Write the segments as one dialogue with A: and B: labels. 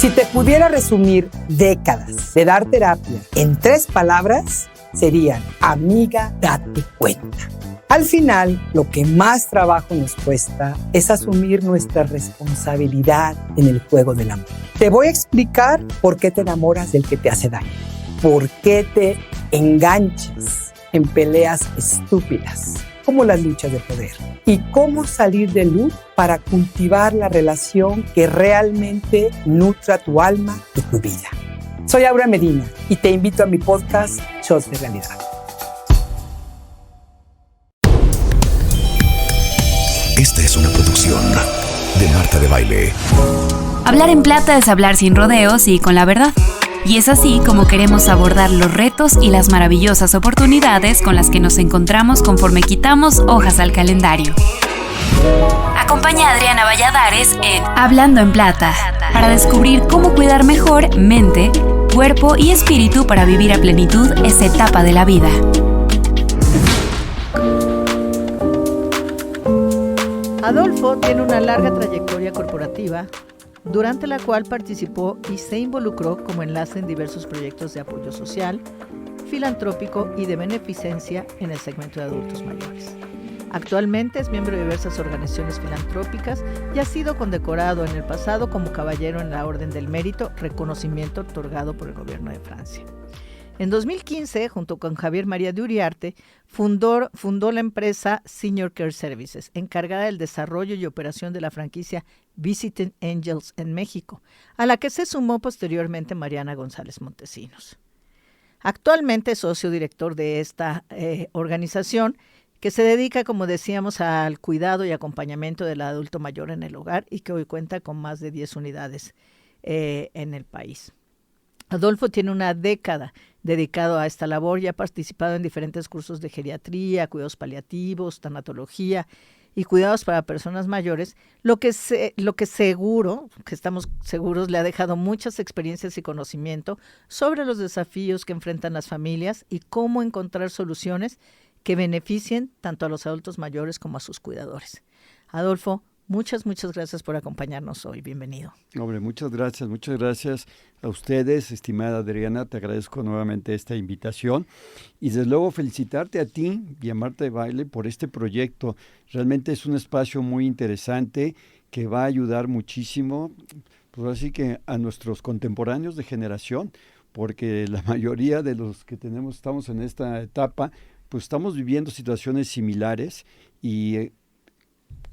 A: Si te pudiera resumir décadas de dar terapia en 3 palabras, serían: amiga, date cuenta. Al final, lo que más trabajo nos cuesta es asumir nuestra responsabilidad en el juego del amor. Te voy a explicar por qué te enamoras del que te hace daño, por qué te enganchas en peleas estúpidas, como las luchas de poder, y cómo salir del loop para cultivar la relación que realmente nutra tu alma y tu vida. Soy Aura Medina y te invito a mi podcast Shots de Realidad.
B: Esta es una producción de Marta de Baile.
C: Hablar en plata es hablar sin rodeos y con la verdad. Y es así como queremos abordar los retos y las maravillosas oportunidades con las que nos encontramos conforme quitamos hojas al calendario. Acompaña a Adriana Valladares en Hablando en Plata para descubrir cómo cuidar mejor mente, cuerpo y espíritu para vivir a plenitud esta etapa de la vida.
D: Adolfo tiene una larga trayectoria corporativa, durante la cual participó y se involucró como enlace en diversos proyectos de apoyo social, filantrópico y de beneficencia en el segmento de adultos mayores. Actualmente es miembro de diversas organizaciones filantrópicas y ha sido condecorado en el pasado como caballero en la Orden del Mérito, reconocimiento otorgado por el gobierno de Francia. En 2015, junto con Javier María de Uriarte, fundó la empresa Senior Care Services, encargada del desarrollo y operación de la franquicia Visiting Angels en México, a la que se sumó posteriormente Mariana González Montesinos. Actualmente es socio director de esta organización, que se dedica, como decíamos, al cuidado y acompañamiento del adulto mayor en el hogar y que hoy cuenta con más de 10 unidades en el país. Adolfo tiene una década dedicado a esta labor y ha participado en diferentes cursos de geriatría, cuidados paliativos, tanatología y cuidados para personas mayores, lo que estamos seguros, le ha dejado muchas experiencias y conocimiento sobre los desafíos que enfrentan las familias y cómo encontrar soluciones que beneficien tanto a los adultos mayores como a sus cuidadores. Adolfo, muchas gracias por acompañarnos hoy. Bienvenido.
E: Hombre, muchas gracias a ustedes, estimada Adriana. Te agradezco nuevamente esta invitación y desde luego felicitarte a ti y a Marta de Baile por este proyecto. Realmente es un espacio muy interesante que va a ayudar muchísimo, pues así que a nuestros contemporáneos de generación, porque la mayoría de los que estamos en esta etapa, pues estamos viviendo situaciones similares y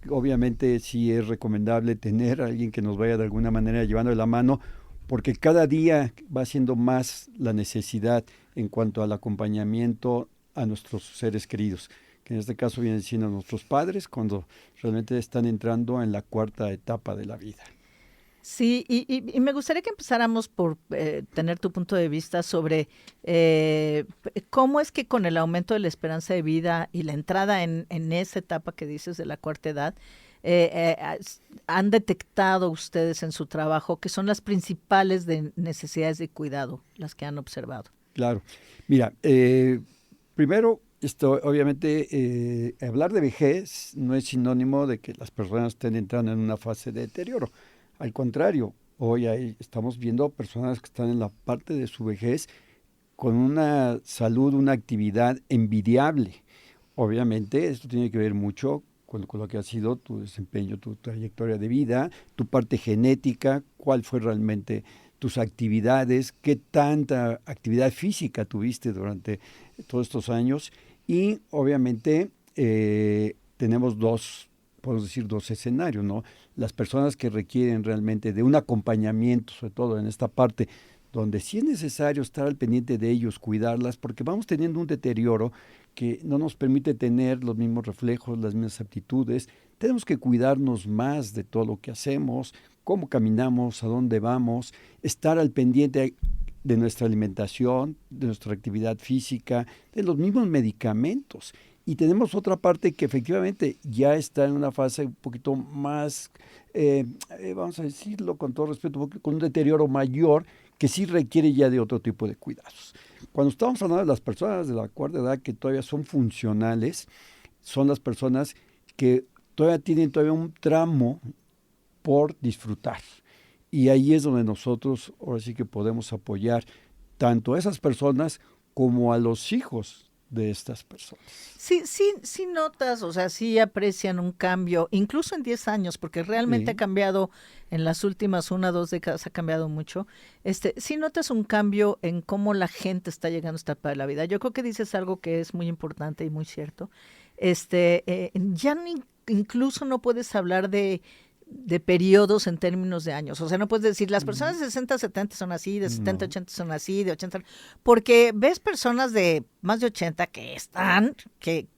E: obviamente sí es recomendable tener a alguien que nos vaya de alguna manera llevando de la mano, porque cada día va siendo más la necesidad en cuanto al acompañamiento a nuestros seres queridos, que en este caso vienen siendo nuestros padres cuando realmente están entrando en la 4ª etapa de la vida.
D: Sí, y me gustaría que empezáramos por tener tu punto de vista sobre cómo es que con el aumento de la esperanza de vida y la entrada en esa etapa que dices de la 4ª edad, han detectado ustedes en su trabajo que son las principales necesidades de cuidado, las que han observado.
E: Claro. Mira, primero, obviamente, hablar de vejez no es sinónimo de que las personas estén entrando en una fase de deterioro. Al contrario, hoy estamos viendo personas que están en la parte de su vejez con una salud, una actividad envidiable. Obviamente, esto tiene que ver mucho con lo que ha sido tu desempeño, tu trayectoria de vida, tu parte genética, cuál fue realmente tus actividades, qué tanta actividad física tuviste durante todos estos años. Y obviamente tenemos podemos decir dos escenarios, ¿no? Las personas que requieren realmente de un acompañamiento, sobre todo en esta parte, donde sí es necesario estar al pendiente de ellos, cuidarlas, porque vamos teniendo un deterioro que no nos permite tener los mismos reflejos, las mismas aptitudes. Tenemos que cuidarnos más de todo lo que hacemos, cómo caminamos, a dónde vamos, estar al pendiente de nuestra alimentación, de nuestra actividad física, de los mismos medicamentos. Y tenemos otra parte que efectivamente ya está en una fase un poquito más, vamos a decirlo con todo respeto, con un deterioro mayor que sí requiere ya de otro tipo de cuidados. Cuando estamos hablando de las personas de la 4ª edad que todavía son funcionales, son las personas que todavía tienen un tramo por disfrutar. Y ahí es donde nosotros ahora sí que podemos apoyar tanto a esas personas como a los hijos de estas personas.
D: Sí notas, o sea, sí aprecian un cambio, incluso en 10 años, porque realmente ha cambiado en las últimas 1 o 2 décadas, ha cambiado mucho. Sí notas un cambio en cómo la gente está llegando a esta etapa de la vida. Yo creo que dices algo que es muy importante y muy cierto. Incluso no puedes hablar de periodos en términos de años. O sea, no puedes decir, las personas de 60 a 70 son así, de 70 a 80 son así, de 80... Porque ves personas de más de 80 que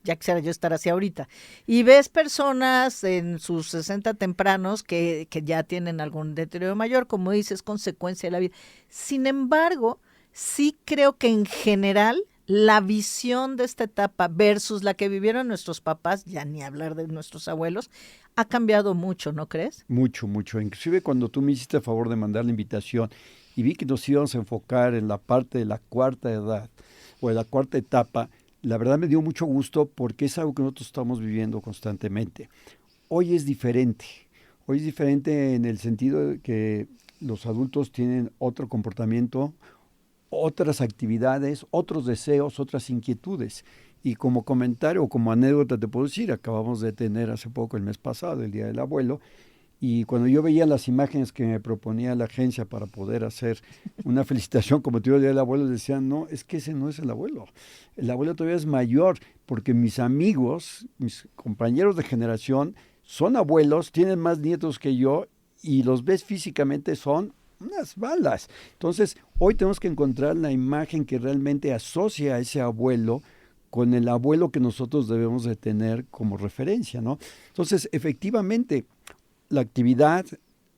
D: ya quisiera yo estar así ahorita, y ves personas en sus 60 tempranos que ya tienen algún deterioro mayor, como dices, consecuencia de la vida. Sin embargo, sí creo que en general la visión de esta etapa versus la que vivieron nuestros papás, ya ni hablar de nuestros abuelos, ha cambiado mucho, ¿no crees?
E: Mucho. Inclusive cuando tú me hiciste el favor de mandar la invitación y vi que nos íbamos a enfocar en la parte de la cuarta edad o de la cuarta etapa, la verdad me dio mucho gusto porque es algo que nosotros estamos viviendo constantemente. Hoy es diferente en el sentido de que los adultos tienen otro comportamiento, otras actividades, otros deseos, otras inquietudes. Y como comentario o como anécdota te puedo decir, acabamos de tener hace poco, el mes pasado, el Día del Abuelo, y cuando yo veía las imágenes que me proponía la agencia para poder hacer una felicitación como motivo del Día del Abuelo, decían, no, es que ese no es el abuelo todavía es mayor, porque mis amigos, mis compañeros de generación, son abuelos, tienen más nietos que yo, y los ves físicamente, son unas balas. Entonces, hoy tenemos que encontrar la imagen que realmente asocia a ese abuelo con el abuelo que nosotros debemos de tener como referencia, ¿no? Entonces, efectivamente, la actividad,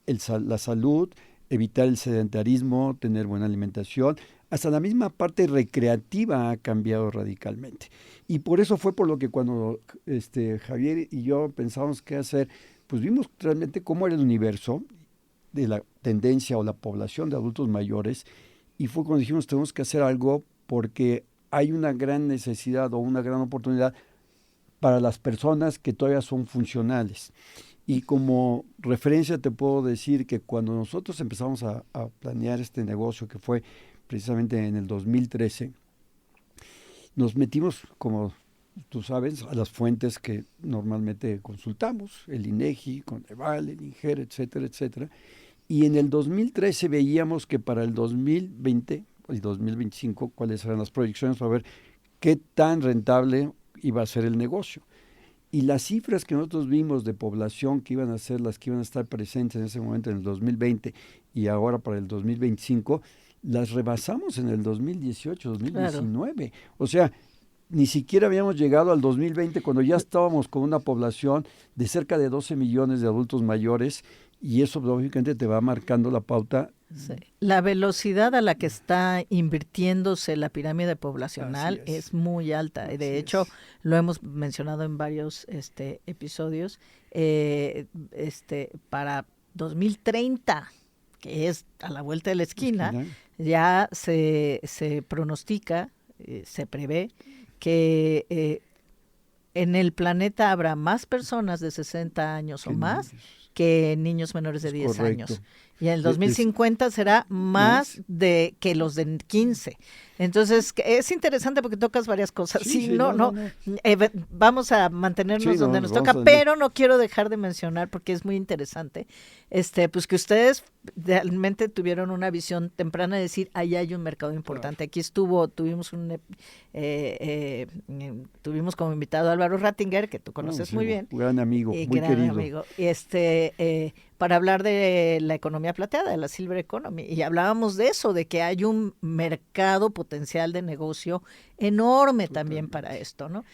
E: la salud, evitar el sedentarismo, tener buena alimentación, hasta la misma parte recreativa ha cambiado radicalmente. Y por eso fue por lo que cuando Javier y yo pensábamos qué hacer, pues vimos realmente cómo era el universo de la tendencia o la población de adultos mayores, y fue cuando dijimos tenemos que hacer algo porque hay una gran necesidad o una gran oportunidad para las personas que todavía son funcionales. Y como referencia te puedo decir que cuando nosotros empezamos a planear este negocio, que fue precisamente en el 2013, nos metimos, como tú sabes, a las fuentes que normalmente consultamos, el INEGI, Coneval, el INGER, etcétera, etcétera. Y en el 2013 veíamos que para el 2020 y 2025, cuáles eran las proyecciones para ver qué tan rentable iba a ser el negocio. Y las cifras que nosotros vimos de población que iban a ser las que iban a estar presentes en ese momento en el 2020 y ahora para el 2025, las rebasamos en el 2018, 2019. Claro. O sea, ni siquiera habíamos llegado al 2020 cuando ya estábamos con una población de cerca de 12 millones de adultos mayores, y eso lógicamente te va marcando la pauta.
D: Sí. La velocidad a la que está invirtiéndose la pirámide poblacional es muy alta. De hecho, lo hemos mencionado en varios episodios. Para 2030, que es a la vuelta de la esquina, ya se pronostica, se prevé que en el planeta habrá más personas de 60 años o más que niños menores de 10 años. Y en el 2050 será más que los de 15. Entonces, es interesante porque tocas varias cosas. Vamos a mantenernos donde nos toca, pero no quiero dejar de mencionar, porque es muy interesante, pues que ustedes realmente tuvieron una visión temprana de decir, ahí hay un mercado importante. Aquí tuvimos como invitado a Álvaro Rattinger, que tú conoces muy bien.
E: Gran amigo, muy querido.
D: Amigo. Para hablar de la economía plateada, de la Silver Economy, y hablábamos de eso, de que hay un mercado potencial de negocio enorme también para esto, ¿no?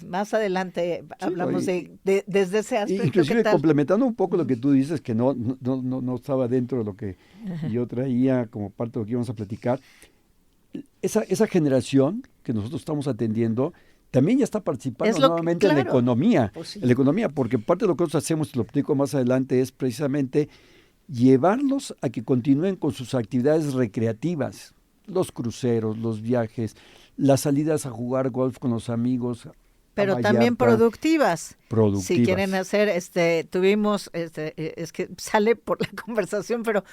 D: Más adelante hablamos desde ese aspecto.
E: Inclusive complementando un poco lo que tú dices, que no estaba dentro de lo que yo traía como parte de lo que íbamos a platicar, esa generación que nosotros estamos atendiendo también ya está participando nuevamente en la economía. En la economía, porque parte de lo que nosotros hacemos, y lo explico más adelante, es precisamente llevarlos a que continúen con sus actividades recreativas, los cruceros, los viajes, las salidas a jugar golf con los amigos,
D: Pero
E: Vallarta,
D: también productivas.
E: productivas.
D: Si quieren hacer, tuvimos, es que sale por la conversación, pero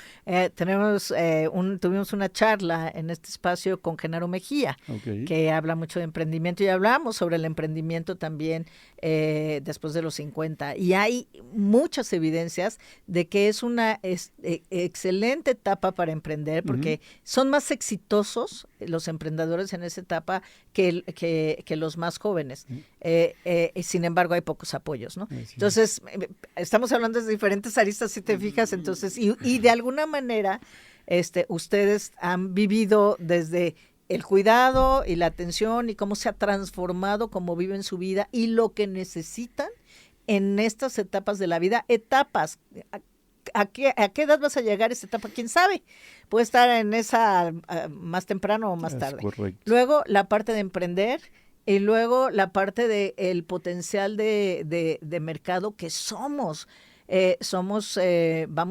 D: tuvimos una charla en este espacio con Genaro Mejía,
E: Ok.
D: que habla mucho de emprendimiento, y hablamos sobre el emprendimiento también después de los 50. Y hay muchas evidencias de que es una excelente etapa para emprender, porque son más exitosos los emprendedores en esa etapa que los más jóvenes. Sin embargo, hay pocos apoyos, ¿no?
E: Así
D: Entonces, estamos hablando de diferentes aristas, si te fijas, entonces, y de alguna manera, ustedes han vivido desde el cuidado y la atención y cómo se ha transformado, cómo viven su vida y lo que necesitan en estas etapas de la vida. Etapas. ¿A qué edad vas a llegar a esta etapa? ¿Quién sabe? Puede estar en esa más temprano o más tarde.
E: Correcto.
D: Luego, la parte de emprender. Y luego la parte del potencial de mercado que somos. Vamos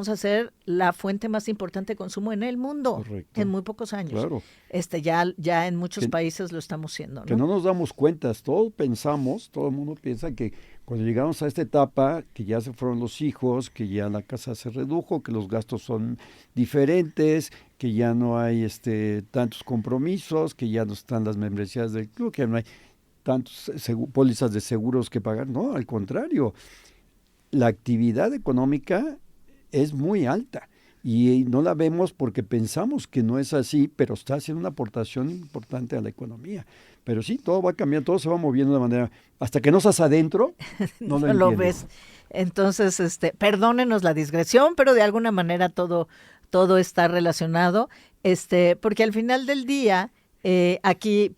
D: a ser la fuente más importante de consumo en el mundo.
E: Correcto.
D: En muy pocos años.
E: Claro.
D: Ya en muchos países lo estamos siendo, ¿no?
E: Que no nos damos cuenta, todo el mundo piensa que cuando llegamos a esta etapa, que ya se fueron los hijos, que ya la casa se redujo, que los gastos son diferentes, que ya no hay tantos compromisos, que ya no están las membresías del club, que no hay tantos pólizas de seguros que pagar. No, al contrario, la actividad económica es muy alta y no la vemos porque pensamos que no es así, pero está haciendo una aportación importante a la economía. Pero sí, todo va cambiando, todo se va moviendo de manera, hasta que no estás adentro, no lo
D: ves. Entonces, perdónenos la digresión, pero de alguna manera todo está relacionado, porque al final del día, aquí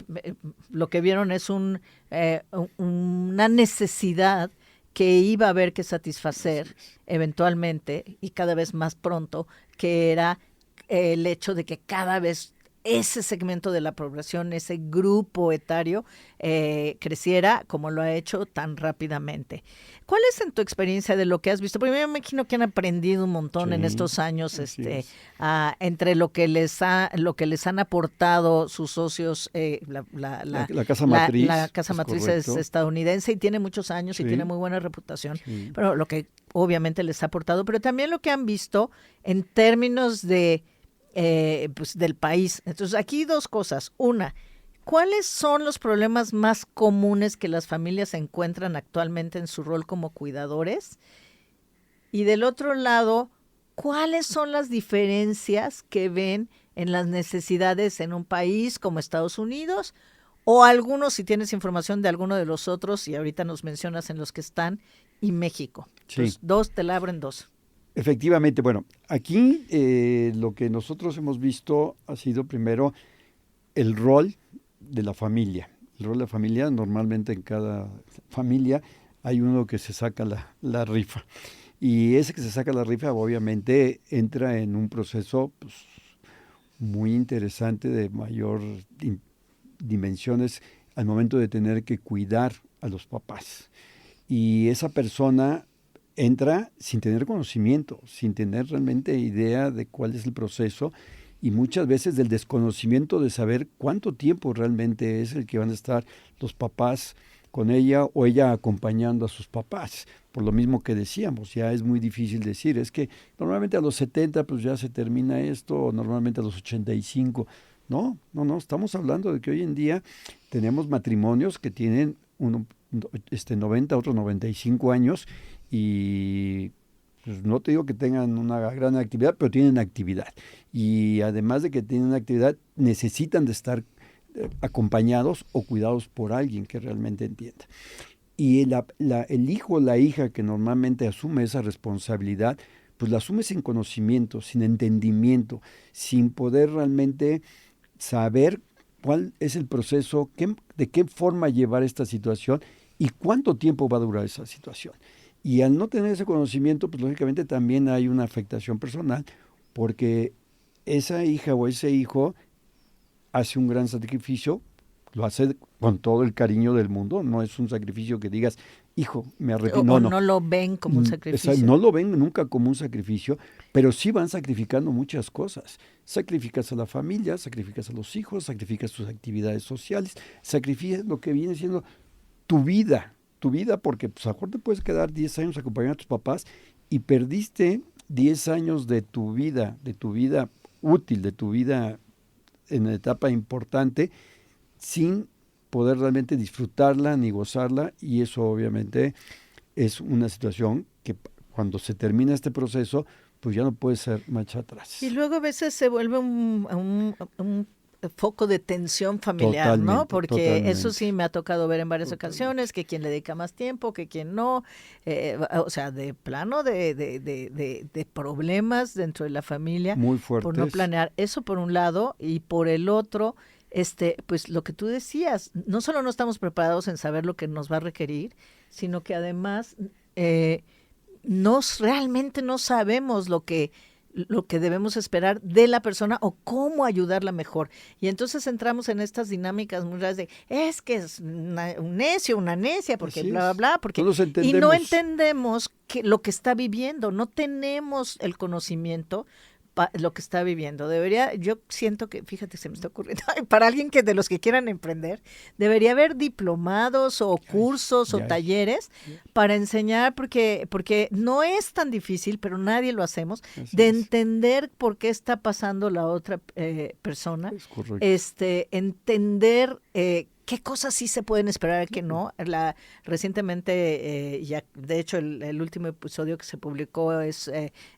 D: lo que vieron es una necesidad que iba a haber que satisfacer eventualmente y cada vez más pronto, que era el hecho de que cada vez ese segmento de la población, ese grupo etario, creciera como lo ha hecho tan rápidamente. ¿Cuál es en tu experiencia de lo que has visto? Porque yo me imagino que han aprendido un montón en estos años, entre lo que les han aportado sus socios,
E: la casa matriz.
D: La casa matriz es estadounidense y tiene muchos años y tiene muy buena reputación, pero lo que obviamente les ha aportado, pero también lo que han visto en términos de del país. Entonces, aquí dos cosas. Una, ¿cuáles son los problemas más comunes que las familias encuentran actualmente en su rol como cuidadores? Y del otro lado, ¿cuáles son las diferencias que ven en las necesidades en un país como Estados Unidos? O algunos, si tienes información de alguno de los otros, y ahorita nos mencionas en los que están, y México.
E: Sí.
D: Entonces, te la abro en dos.
E: Efectivamente, bueno, aquí lo que nosotros hemos visto ha sido primero el rol de la familia. El rol de la familia, normalmente en cada familia hay uno que se saca la rifa. Y ese que se saca la rifa obviamente entra en un proceso pues, muy interesante de mayor dimensiones al momento de tener que cuidar a los papás. Y esa persona entra sin tener conocimiento, sin tener realmente idea de cuál es el proceso y muchas veces del desconocimiento de saber cuánto tiempo realmente es el que van a estar los papás con ella o ella acompañando a sus papás. Por lo mismo que decíamos, ya es muy difícil decir, es que normalmente a los 70 pues ya se termina esto, o normalmente a los 85. No, estamos hablando de que hoy en día tenemos matrimonios que tienen 90, otros 95 años y pues no te digo que tengan una gran actividad, pero tienen actividad. Y además de que tienen actividad, necesitan de estar acompañados o cuidados por alguien que realmente entienda. Y el hijo o la hija que normalmente asume esa responsabilidad, pues la asume sin conocimiento, sin entendimiento, sin poder realmente saber cuál es el proceso, de qué forma llevar esta situación y cuánto tiempo va a durar esa situación. Y al no tener ese conocimiento, pues lógicamente también hay una afectación personal, porque esa hija o ese hijo hace un gran sacrificio, lo hace con todo el cariño del mundo, no es un sacrificio que digas, hijo, me arrepiento.
D: No lo ven como un sacrificio.
E: No lo ven nunca como un sacrificio, pero sí van sacrificando muchas cosas. Sacrificas a la familia, sacrificas a los hijos, sacrificas tus actividades sociales, sacrificas lo que viene siendo tu vida, porque pues a lo mejor te puedes quedar 10 años acompañando a tus papás y perdiste 10 años de tu vida útil, de tu vida en una etapa importante, sin poder realmente disfrutarla ni gozarla, y eso obviamente es una situación que cuando se termina este proceso, pues ya no puede ser marcha atrás.
D: Y luego a veces se vuelve un foco de tensión familiar, ¿no? Porque eso sí me ha tocado ver en varias ocasiones, que quien le dedica más tiempo, que quien no, o sea, de plano de problemas dentro de la familia
E: muy fuertes,
D: por no planear. Eso por un lado, y por el otro, pues lo que tú decías, no solo no estamos preparados en saber lo que nos va a requerir, sino que además realmente no sabemos lo que debemos esperar de la persona o cómo ayudarla mejor. Y entonces entramos en estas dinámicas muy raras de, es que es un necio, una necia, porque
E: así
D: bla, bla, bla, porque y no entendemos lo que está viviendo, no tenemos el conocimiento lo que está viviendo. Yo siento que, fíjate, se me está ocurriendo, para alguien que de los que quieran emprender, debería haber diplomados o cursos o talleres para enseñar, porque no es tan difícil, pero nadie lo hacemos, entender por qué está pasando la otra persona, entender qué cosas sí se pueden esperar, que no. Recientemente, ya de hecho el último episodio que se publicó es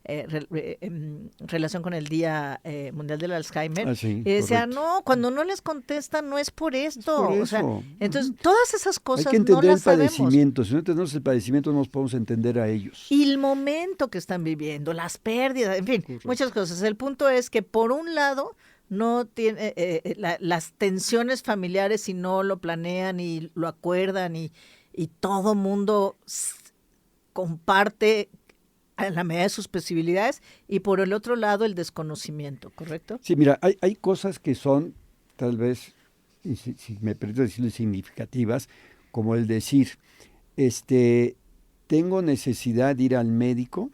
D: en relación con el Día Mundial del Alzheimer, y decía, no, cuando no les contestan no es por esto, o sea, entonces todas esas cosas
E: hay que entender
D: no las
E: el padecimiento, si no entendemos el padecimiento no nos podemos entender a ellos.
D: Y el momento que están viviendo, las pérdidas, en fin, muchas cosas. El punto es que por un lado no tiene las tensiones familiares, si no lo planean y lo acuerdan y todo mundo comparte a la medida de sus posibilidades, y por el otro lado el desconocimiento, ¿correcto?
E: Sí, mira, hay cosas que son tal vez, si me permito decirlo, significativas, como el decir, tengo necesidad de ir al médico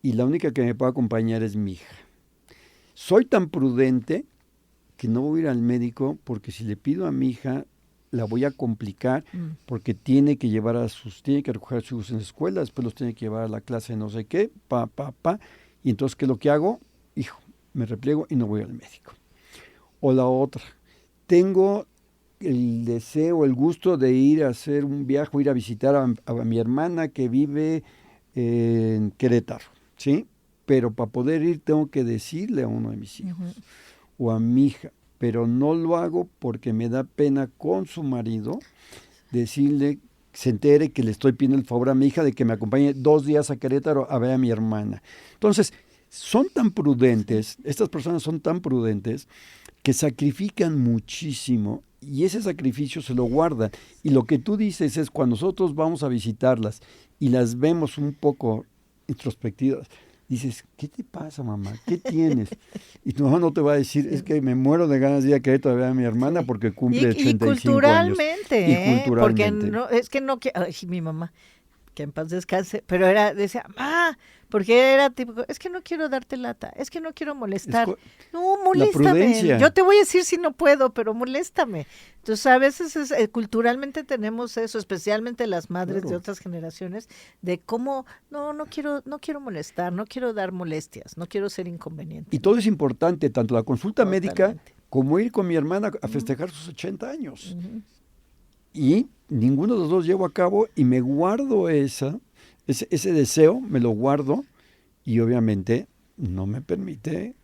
E: y la única que me puede acompañar es mi hija. Soy tan prudente que no voy a ir al médico porque si le pido a mi hija la voy a complicar porque tiene que recoger a sus hijos en la escuela, después los tiene que llevar a la clase de no sé qué, y entonces ¿qué es lo que hago? Me repliego y no voy al médico. O la otra, tengo el deseo, el gusto de ir a hacer un viaje, o ir a visitar a mi hermana que vive en Querétaro, ¿sí? Pero para poder ir tengo que decirle a uno de mis hijos o a mi hija, pero no lo hago porque me da pena con su marido decirle, se entere que le estoy pidiendo el favor a mi hija de que me acompañe 2 días a Querétaro a ver a mi hermana. Entonces, son tan prudentes, estas personas son tan prudentes que sacrifican muchísimo y ese sacrificio se lo guardan. Y lo que tú dices es, cuando nosotros vamos a visitarlas y las vemos un poco introspectivas, dices, ¿qué te pasa, mamá? ¿Qué tienes? Y tu mamá no te va a decir, es que me muero de ganas de ir a Querétaro a ver a mi hermana porque cumple 85 años.
D: Y culturalmente, porque no, es que no, mi mamá, que en paz descanse, pero decía, porque era típico, es que no quiero darte lata, es que no quiero molestar. No, moléstame. Yo te voy a decir si no puedo, pero moléstame. Entonces, a veces culturalmente tenemos eso, especialmente las madres de otras generaciones, de cómo, no quiero molestar, no quiero dar molestias, no quiero ser inconveniente.
E: Y todo es importante, tanto la consulta médica como ir con mi hermana a festejar sus 80 años. Y ninguno de los dos llevo a cabo y me guardo ese deseo, me lo guardo y obviamente no me permite,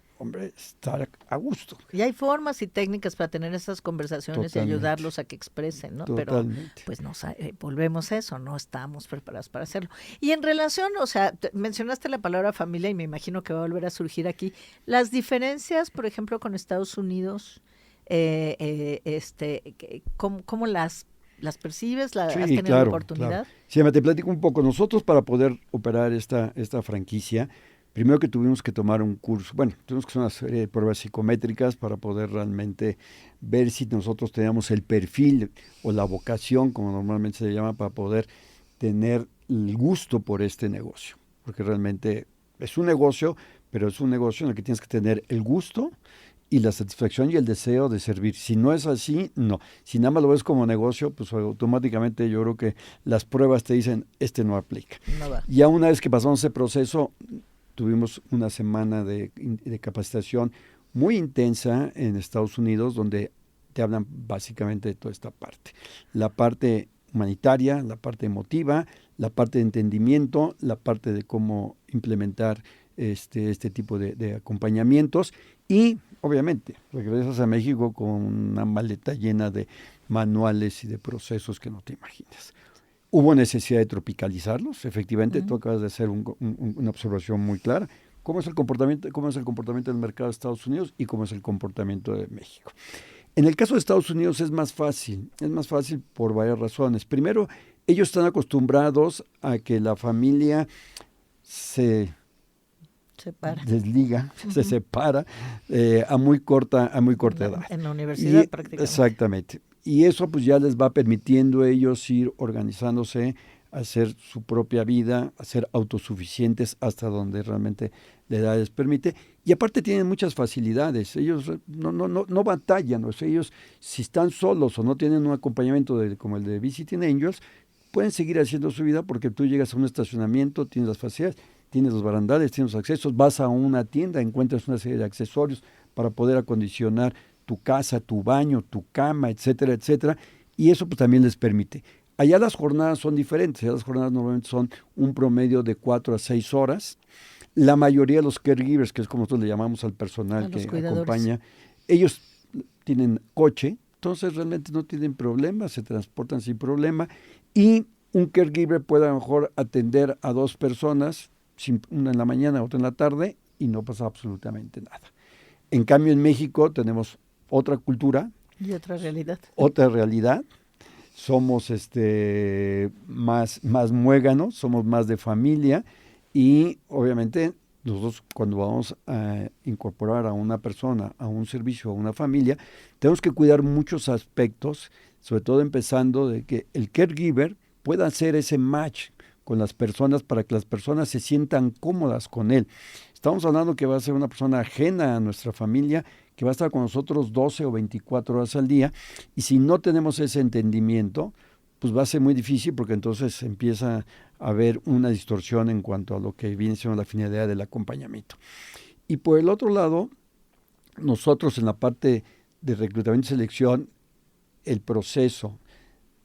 E: estar a gusto.
D: Y hay formas y técnicas para tener esas conversaciones y ayudarlos a que expresen, ¿no?
E: Totalmente.
D: Pero pues volvemos a eso, no estamos preparados para hacerlo. Y en relación, mencionaste la palabra familia y me imagino que va a volver a surgir aquí. Las diferencias, por ejemplo, con Estados Unidos, ¿cómo las percibes? ¿Has tenido la oportunidad?
E: Claro. Sí, te platico un poco. Nosotros, para poder operar esta franquicia, primero que tuvimos que tomar un curso, tuvimos que hacer una serie de pruebas psicométricas para poder realmente ver si nosotros teníamos el perfil o la vocación, como normalmente se llama, para poder tener el gusto por este negocio. Porque realmente es un negocio, pero es un negocio en el que tienes que tener el gusto y la satisfacción y el deseo de servir. Si no es así, no. Si nada más lo ves como negocio, pues automáticamente yo creo que las pruebas te dicen, no aplica.
D: No va.
E: Ya una vez que pasamos ese proceso, tuvimos una semana de capacitación muy intensa en Estados Unidos, donde te hablan básicamente de toda esta parte. La parte humanitaria, la parte emotiva, la parte de entendimiento, la parte de cómo implementar este tipo de acompañamientos y obviamente regresas a México con una maleta llena de manuales y de procesos que no te imaginas. Hubo necesidad de tropicalizarlos, efectivamente, tú acabas de hacer una observación muy clara. ¿Cómo es el comportamiento del mercado de Estados Unidos y cómo es el comportamiento de México? En el caso de Estados Unidos es más fácil por varias razones. Primero, ellos están acostumbrados a que la familia se desliga, se separa a muy corta edad.
D: En la universidad prácticamente.
E: Exactamente. Y eso pues ya les va permitiendo a ellos ir organizándose, hacer su propia vida, a ser autosuficientes hasta donde realmente la edad les permite. Y aparte tienen muchas facilidades. Ellos no batallan. O sea, ellos si están solos o no tienen un acompañamiento como el de Visiting Angels, pueden seguir haciendo su vida porque tú llegas a un estacionamiento, tienes las facilidades, tienes los barandales, tienes los accesos, vas a una tienda, encuentras una serie de accesorios para poder acondicionar tu casa, tu baño, tu cama, etcétera, etcétera, y eso pues también les permite. Allá las jornadas son diferentes, allá las jornadas normalmente son un promedio de 4 a 6 horas. La mayoría de los caregivers, que es como nosotros le llamamos al personal que acompaña, ellos tienen coche, entonces realmente no tienen problemas, se transportan sin problema, y un caregiver puede a lo mejor atender a 2 personas, una en la mañana, otra en la tarde, y no pasa absolutamente nada. En cambio, en México tenemos otra cultura.
D: Y otra realidad.
E: Otra realidad. Somos más muéganos, somos más de familia, y obviamente nosotros cuando vamos a incorporar a una persona, a un servicio, a una familia, tenemos que cuidar muchos aspectos, sobre todo empezando de que el caregiver pueda hacer ese match con las personas para que las personas se sientan cómodas con él. Estamos hablando que va a ser una persona ajena a nuestra familia, que va a estar con nosotros 12 o 24 horas al día, y si no tenemos ese entendimiento, pues va a ser muy difícil porque entonces empieza a haber una distorsión en cuanto a lo que viene siendo la finalidad del acompañamiento. Y por el otro lado, nosotros en la parte de reclutamiento y selección, el proceso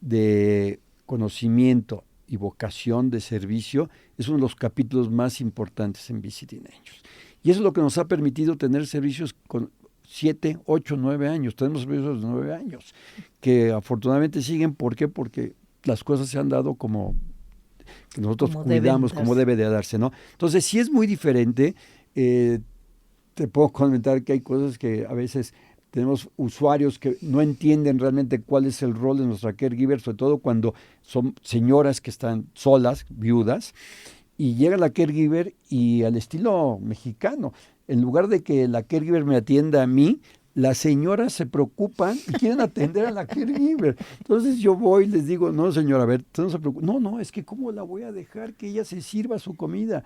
E: de conocimiento y vocación de servicio es uno de los capítulos más importantes en Visiting Angels. Y eso es lo que nos ha permitido tener servicios con 7, 8, 9 años. Tenemos servicios de 9 años que afortunadamente siguen. ¿Por qué? Porque las cosas se han dado como que nosotros cuidamos, como debe de darse, ¿no? Entonces, sí es muy diferente. Te puedo comentar que hay cosas que a veces tenemos usuarios que no entienden realmente cuál es el rol de nuestra caregiver, sobre todo cuando son señoras que están solas, viudas, y llega la caregiver y al estilo mexicano, en lugar de que la caregiver me atienda a mí, las señoras se preocupan y quieren atender a la caregiver. Entonces yo voy y les digo, no señora, a ver, usted no se preocupe. No, es que ¿cómo la voy a dejar que ella se sirva su comida?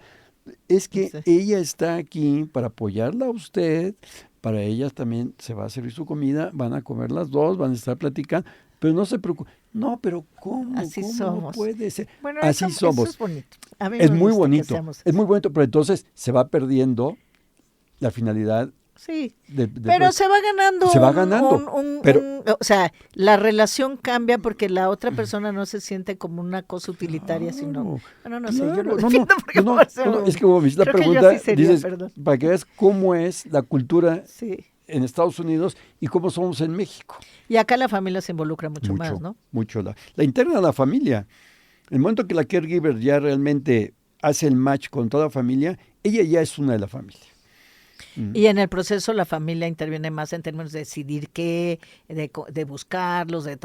E: Es que ella está aquí para apoyarla a usted, para ellas también se va a servir su comida, van a comer las dos, van a estar platicando, pero no se preocupen. No, pero ¿cómo?
D: Así
E: ¿Cómo
D: somos.
E: puede ser?
D: Bueno,
E: así somos.
D: Eso es bonito. A mí
E: Es
D: me
E: muy
D: gusta
E: bonito,
D: que
E: es muy bonito, pero entonces se va perdiendo la finalidad.
D: Sí, pero se va ganando.
E: Se va ganando.
D: O sea, la relación cambia porque la otra persona no se siente como una cosa utilitaria, sino... Bueno, no sé, yo lo defiendo porque
E: es que como me hiciste la pregunta, dices, para que veas cómo es la cultura en Estados Unidos y cómo somos en México.
D: Y acá la familia se involucra mucho más, ¿no?
E: Mucho. La interna de la familia. El momento que la caregiver ya realmente hace el match con toda la familia, ella ya es una de la familia.
D: Y en el proceso la familia interviene más en términos de decidir qué, de buscarlos, de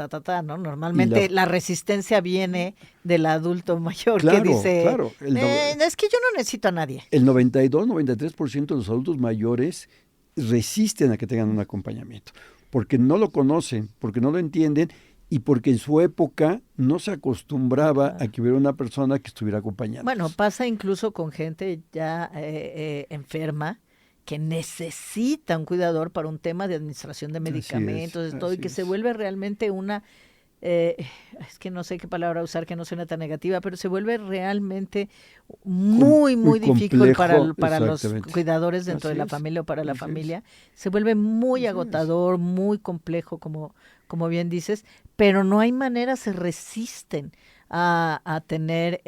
D: ¿no? Normalmente la resistencia viene del adulto mayor que dice, es que yo no necesito a nadie.
E: El 92-93% de los adultos mayores resisten a que tengan un acompañamiento, porque no lo conocen, porque no lo entienden y porque en su época no se acostumbraba a que hubiera una persona que estuviera acompañando.
D: Bueno, pasa incluso con gente ya enferma, que necesita un cuidador para un tema de administración de medicamentos, de todo, y que se vuelve realmente una, es que no sé qué palabra usar que no suena tan negativa, pero se vuelve realmente muy difícil para los cuidadores dentro de la familia o para la familia. Se vuelve muy agotador, muy complejo, como bien dices, pero no hay manera, se resisten a tener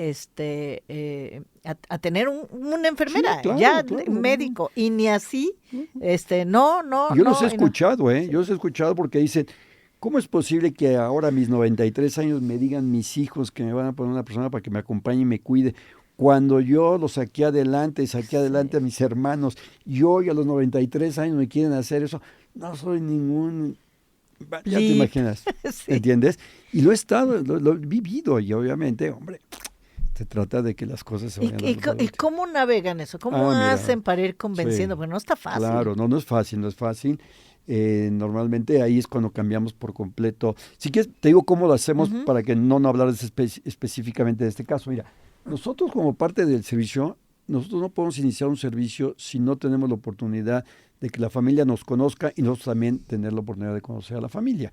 D: a tener una enfermera, médico, y ni así, no.
E: Yo los he escuchado, yo los he escuchado porque dicen, ¿cómo es posible que ahora a mis 93 años me digan mis hijos que me van a poner una persona para que me acompañe y me cuide? Cuando yo los saqué adelante a mis hermanos, y hoy a los 93 años me quieren hacer eso, no soy ningún... Ya te imaginas, ¿entiendes? Y lo he vivido, y obviamente, hombre, se trata de que las cosas se vayan
D: ¿Y cómo navegan eso? ¿Cómo hacen para ir convenciendo? Porque no está fácil.
E: Claro, no es fácil. Normalmente ahí es cuando cambiamos por completo. Si quieres, te digo cómo lo hacemos para que no hablar específicamente de este caso. Mira, nosotros como parte del servicio, nosotros no podemos iniciar un servicio si no tenemos la oportunidad de que la familia nos conozca y nosotros también tener la oportunidad de conocer a la familia.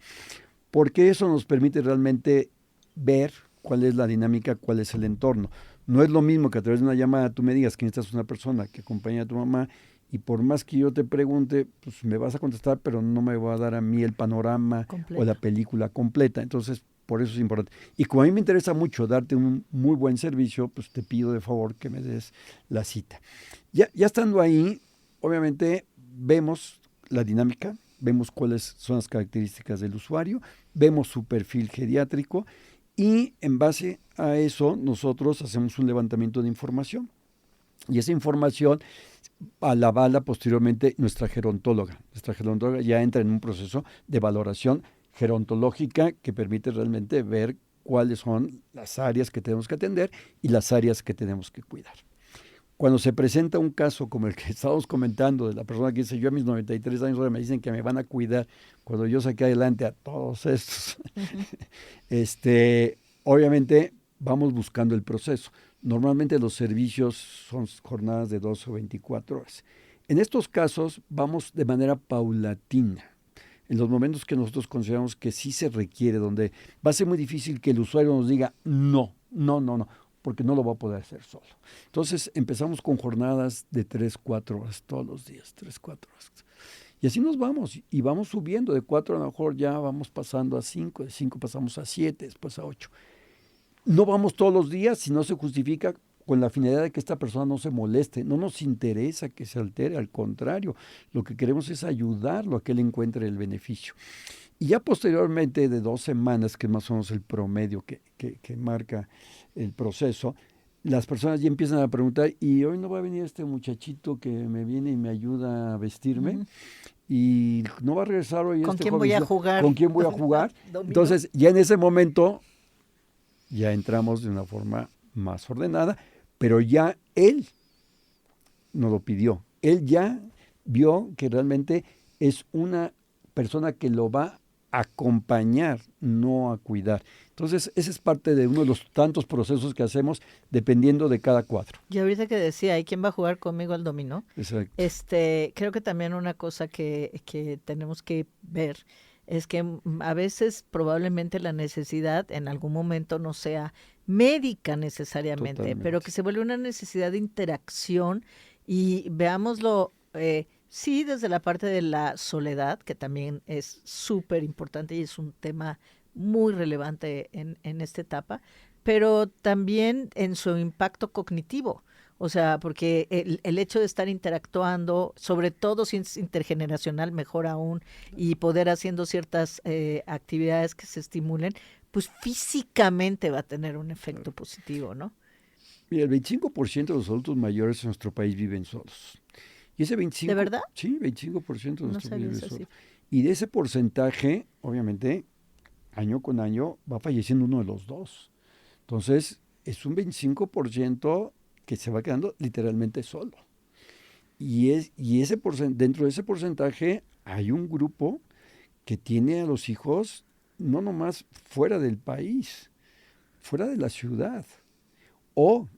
E: Porque eso nos permite realmente ver cuál es la dinámica, cuál es el entorno. No es lo mismo que a través de una llamada tú me digas que necesitas una persona que acompañe a tu mamá, y por más que yo te pregunte, pues me vas a contestar, pero no me va a dar a mí el panorama completo, o la película completa. Entonces, por eso es importante. Y como a mí me interesa mucho darte un muy buen servicio, pues te pido de favor que me des la cita. Ya estando ahí, obviamente vemos la dinámica, vemos cuáles son las características del usuario, vemos su perfil geriátrico, y en base a eso nosotros hacemos un levantamiento de información. Y esa información la avala posteriormente nuestra gerontóloga. Nuestra gerontóloga ya entra en un proceso de valoración gerontológica que permite realmente ver cuáles son las áreas que tenemos que atender y las áreas que tenemos que cuidar. Cuando se presenta un caso como el que estábamos comentando de la persona que dice, yo a mis 93 años ahora me dicen que me van a cuidar, cuando yo saqué adelante a todos estos, obviamente vamos buscando el proceso. Normalmente los servicios son jornadas de 12 o 24 horas. En estos casos vamos de manera paulatina. En los momentos que nosotros consideramos que sí se requiere, donde va a ser muy difícil que el usuario nos diga no, porque no lo va a poder hacer solo. Entonces empezamos con jornadas de 3-4 horas todos los días, 3-4 horas. Y así nos vamos, y vamos subiendo, de 4 a lo mejor ya vamos pasando a 5, de 5 pasamos a 7, después a 8. No vamos todos los días si no se justifica con la finalidad de que esta persona no se moleste. No nos interesa que se altere, al contrario, lo que queremos es ayudarlo a que él encuentre el beneficio. Y ya posteriormente de 2 semanas, que es más o menos el promedio que marca el proceso, las personas ya empiezan a preguntar, ¿y hoy no va a venir este muchachito que me viene y me ayuda a vestirme? Uh-huh. Y no va a regresar hoy
D: ¿Con quién voy a jugar?
E: ¿Con quién voy a jugar? Entonces, ya en ese momento, ya entramos de una forma más ordenada, pero ya él nos lo pidió. Él ya vio que realmente es una persona que lo va a acompañar, no a cuidar. Entonces, ese es parte de uno de los tantos procesos que hacemos dependiendo de cada cuadro.
D: Y ahorita que decía, ¿y quién va a jugar conmigo al dominó?
E: Exacto.
D: Creo que también una cosa que tenemos que ver es que a veces probablemente la necesidad en algún momento no sea médica necesariamente, totalmente, pero que se vuelve una necesidad de interacción y veámoslo, sí, desde la parte de la soledad, que también es súper importante y es un tema muy relevante en esta etapa, pero también en su impacto cognitivo. O sea, porque el hecho de estar interactuando, sobre todo si es intergeneracional, mejor aún, y poder haciendo ciertas actividades que se estimulen, pues físicamente va a tener un efecto positivo, ¿no?
E: Mira, el 25% de los adultos mayores en nuestro país viven solos. Y ese 25%,
D: ¿de verdad?
E: Sí, 25% de nuestro país vive solos. Y de ese porcentaje, obviamente, año con año va falleciendo uno de los dos. Entonces, es un 25% que se va quedando literalmente solo. Y dentro de ese porcentaje hay un grupo que tiene a los hijos no nomás fuera del país, fuera de la ciudad, o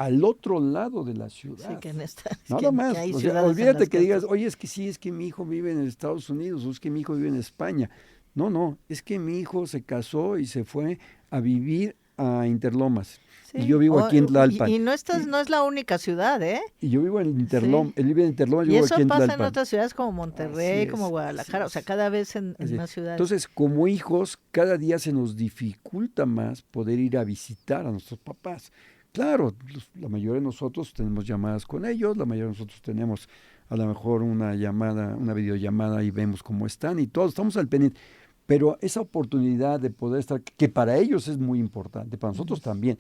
E: al otro lado de la ciudad.
D: Sí, que en esta,
E: Nada más.
D: hay
E: O sea,
D: ciudades en
E: olvídate
D: las
E: que digas, oye, es que mi hijo vive en Estados Unidos, o es que mi hijo vive en España. No, es que mi hijo se casó y se fue a vivir a Interlomas.
D: Sí.
E: Y yo vivo aquí en Tlalpan.
D: Y no es la única ciudad, ¿eh?
E: Y yo vivo en
D: Sí.
E: él vive en Interlomas, yo
D: Y
E: vivo
D: eso
E: aquí en
D: pasa en
E: Tlalpan.
D: otras ciudades como Monterrey,
E: Así
D: como
E: es,
D: Guadalajara, o
E: así
D: sea,
E: es.
D: cada vez en
E: Así es.
D: más ciudades.
E: Entonces, como hijos, cada día se nos dificulta más poder ir a visitar a nuestros papás. Claro, la mayoría de nosotros tenemos llamadas con ellos, la mayoría de nosotros tenemos a lo mejor una llamada, una videollamada y vemos cómo están y todos estamos al pendiente. Pero esa oportunidad de poder estar, que para ellos es muy importante, para nosotros también,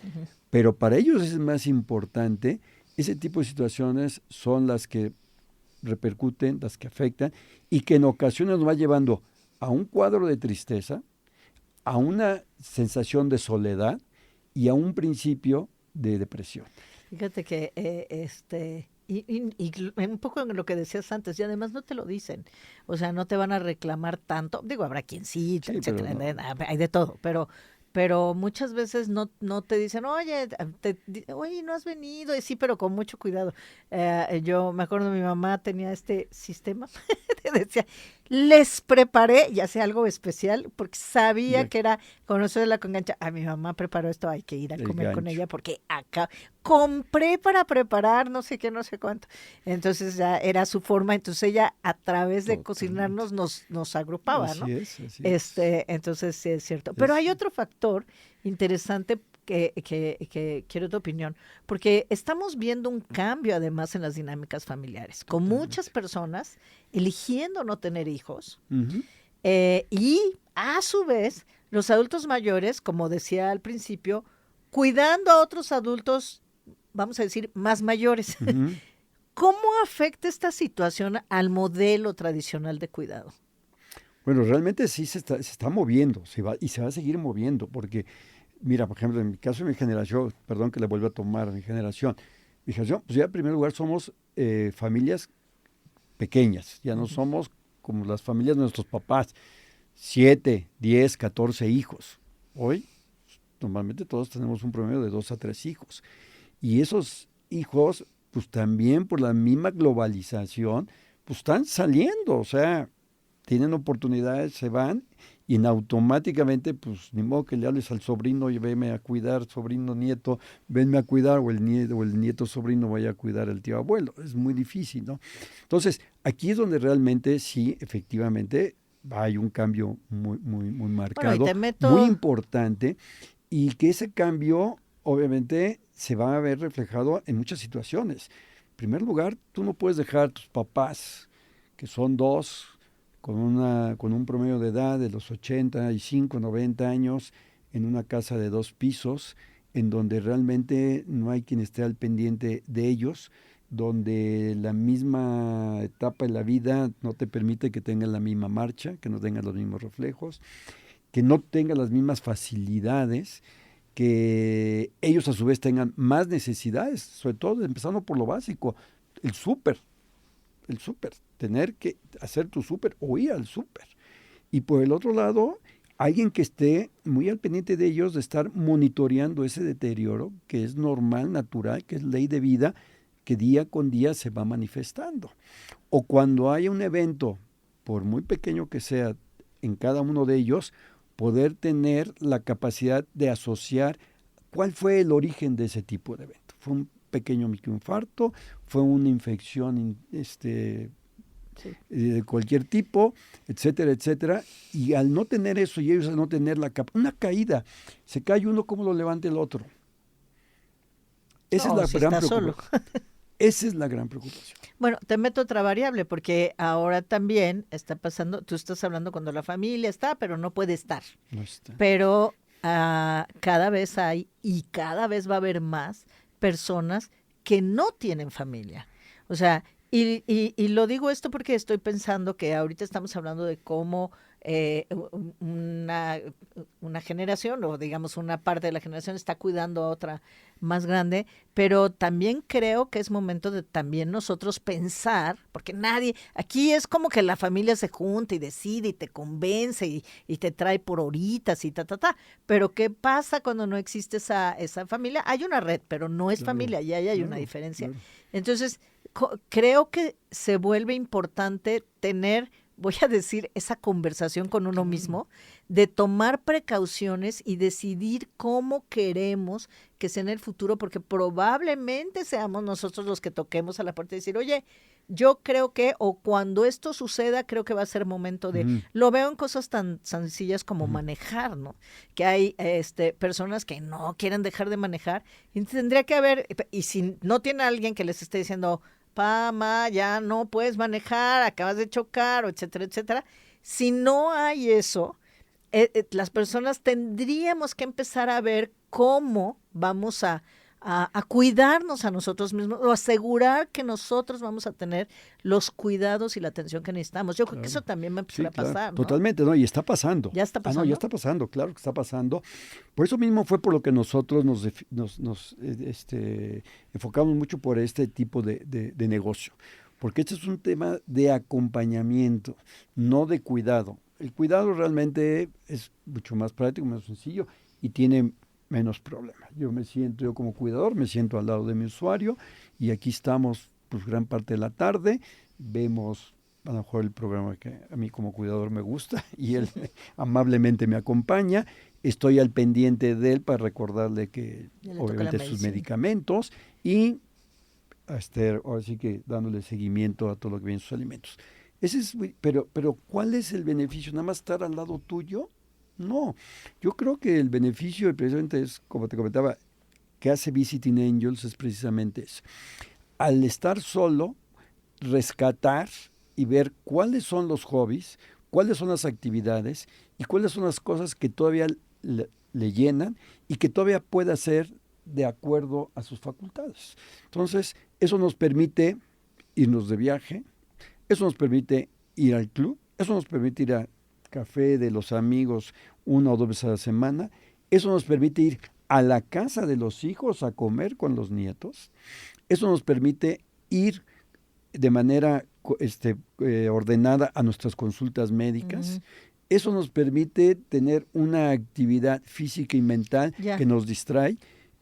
E: pero para ellos es más importante, ese tipo de situaciones son las que repercuten, las que afectan y que en ocasiones nos va llevando a un cuadro de tristeza, a una sensación de soledad y a un principio de depresión.
D: Fíjate que y un poco en lo que decías antes, y además no te lo dicen, o sea, no te van a reclamar tanto, digo, habrá quien sí,
E: Sí,
D: etcétera,
E: pero
D: hay de todo, pero muchas veces no te dicen, oye, oye, no has venido, y sí, pero con mucho cuidado. Yo me acuerdo, mi mamá tenía este sistema, decía, les preparé, ya sea algo especial, porque sabía
E: Ya.
D: que era conocerla con gancha. A mi mamá preparó esto, hay que ir a
E: El
D: comer con
E: gancho.
D: ella, porque acá compré para preparar no sé qué, no sé cuánto. Entonces ya era su forma, entonces ella a través de
E: Totalmente.
D: cocinarnos nos agrupaba, ¿no?
E: Así es.
D: Entonces sí es cierto. Pero hay otro factor interesante que quiero tu opinión, porque estamos viendo un cambio además en las dinámicas familiares, con muchas personas eligiendo no tener hijos
E: Ujú.
D: y a su vez los adultos mayores, como decía al principio, cuidando a otros adultos, vamos a decir, más mayores.
E: Ujú.
D: ¿Cómo afecta esta situación al modelo tradicional de cuidado?
E: Bueno, realmente sí se está moviendo, y se va a seguir moviendo, porque, mira, por ejemplo, en mi caso, mi generación, perdón que le vuelva a tomar a mi generación, pues ya en primer lugar somos familias pequeñas, ya no somos como las familias de nuestros papás, 7, 10, 14 hijos. Hoy, normalmente todos tenemos un promedio de 2 a 3 hijos. Y esos hijos, pues también por la misma globalización, pues están saliendo, o sea, tienen oportunidades, se van y automáticamente, pues ni modo que le hables al sobrino y veme a cuidar, sobrino, nieto, venme a cuidar, o el nieto sobrino vaya a cuidar al tío abuelo. Es muy difícil, ¿no? Entonces, aquí es donde realmente sí, efectivamente, hay un cambio muy marcado,
D: Bueno, y te meto...
E: muy importante, y que ese cambio, obviamente, se va a ver reflejado en muchas situaciones. En primer lugar, tú no puedes dejar a tus papás, que son dos, con un promedio de edad de los 85, 90 años, en una casa de 2 pisos, en donde realmente no hay quien esté al pendiente de ellos, donde la misma etapa de la vida no te permite que tengan la misma marcha, que no tengan los mismos reflejos, que no tengan las mismas facilidades, que ellos a su vez tengan más necesidades, sobre todo empezando por lo básico, el súper, tener que hacer tu súper o ir al súper. Y por el otro lado, alguien que esté muy al pendiente de ellos, de estar monitoreando ese deterioro, que es normal, natural, que es ley de vida, que día con día se va manifestando. O cuando haya un evento, por muy pequeño que sea, en cada uno de ellos, poder tener la capacidad de asociar cuál fue el origen de ese tipo de evento. Fue un pequeño microinfarto, fue una infección de cualquier tipo, etcétera, etcétera, y al no tener eso y ellos al no tener una caída, se cae uno, ¿cómo lo levanta el otro? Esa es la gran preocupación. Esa es la gran preocupación.
D: Bueno, te meto otra variable, porque ahora también está pasando, tú estás hablando cuando la familia está, pero no puede estar.
E: No está.
D: Pero cada vez hay y cada vez va a haber más personas que no tienen familia. O sea, y lo digo esto porque estoy pensando que ahorita estamos hablando de cómo una generación, o digamos una parte de la generación está cuidando a otra más grande, pero también creo que es momento de también nosotros pensar, porque aquí es como que la familia se junta y decide y te convence y te trae por horitas y pero ¿qué pasa cuando no existe esa familia? Hay una red, pero no es familia, y ahí hay una diferencia. Entonces, creo que se vuelve importante tener, voy a decir, esa conversación con uno mismo, de tomar precauciones y decidir cómo queremos que sea en el futuro, porque probablemente seamos nosotros los que toquemos a la puerta y decir, oye, yo creo que, o cuando esto suceda, creo que va a ser momento de, lo veo en cosas tan sencillas como manejar, ¿no? Que hay personas que no quieren dejar de manejar, y tendría que haber, y si no tiene alguien que les esté diciendo, ma, ya no puedes manejar, acabas de chocar, o etcétera, etcétera. Si no hay eso, las personas tendríamos que empezar a ver cómo vamos a cuidarnos a nosotros mismos, o asegurar que nosotros vamos a tener los cuidados y la atención que necesitamos. Yo creo que eso también va a empezar a pasar, ¿no?
E: Totalmente, ¿no? Y está pasando.
D: ¿Ya está pasando?
E: No, ya está pasando, claro que está pasando. Por eso mismo fue por lo que nosotros nos enfocamos mucho por este tipo de negocio. Porque este es un tema de acompañamiento, no de cuidado. El cuidado realmente es mucho más práctico, más sencillo y tiene menos problemas. Yo como cuidador me siento al lado de mi usuario y aquí estamos pues gran parte de la tarde, vemos a lo mejor el programa que a mí como cuidador me gusta y él amablemente me acompaña, estoy al pendiente de él para recordarle que obviamente sus medicamentos y ahora sí que dándole seguimiento a todo lo que viene en sus alimentos. Pero ¿cuál es el beneficio? ¿Nada más estar al lado tuyo? No, yo creo que el beneficio precisamente es, como te comentaba, que hace Visiting Angels es precisamente eso. Al estar solo, rescatar y ver cuáles son los hobbies, cuáles son las actividades y cuáles son las cosas que todavía le llenan y que todavía puede hacer de acuerdo a sus facultades. Entonces, eso nos permite irnos de viaje, eso nos permite ir al club, eso nos permite ir a café de los amigos 1 o 2 veces a la semana, eso nos permite ir a la casa de los hijos a comer con los nietos, eso nos permite ir de manera ordenada a nuestras consultas médicas, eso nos permite tener una actividad física y mental que nos distrae.